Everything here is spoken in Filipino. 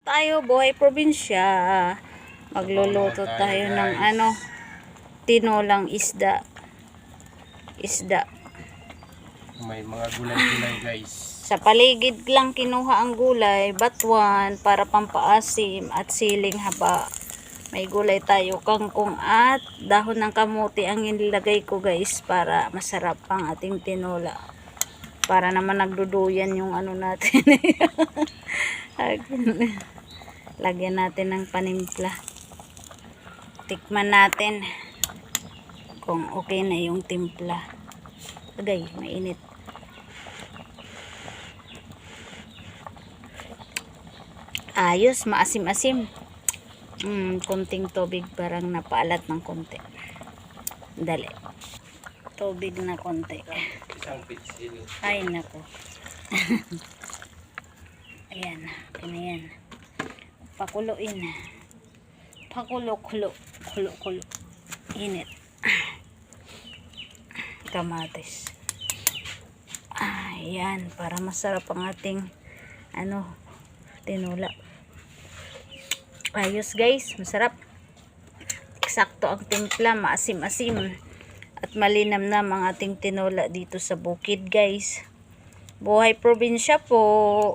Tayo, buhay probinsya. Magluluto tayo ng tinolang isda. May mga gulay-gulay guys. Sa paligid lang kinuha ang gulay, batuan para pampaasim at siling haba. May gulay tayo, kangkong at dahon ng kamuti ang nilagay ko guys para masarap ang ating tinola. Para naman nagduduyan yung natin. Lagyan natin ng panimpla. Tikman natin kung okay na yung timpla. Agay, mainit. Ayos, maasim-asim. Konting tubig, parang napaalat ng konti. Dali. Tubig na konti. Isang pitsil. Ay, nako. Ayan, yan. Pakuluin. Pakulo-kulo. Kulo-kulo. Init. Kamatis. Ayan, para masarap ang ating tinola. Ayos guys, masarap. Eksakto ang timpla, maasim-asim at malinamnam ang ating tinola dito sa bukid guys. Buhay probinsya po.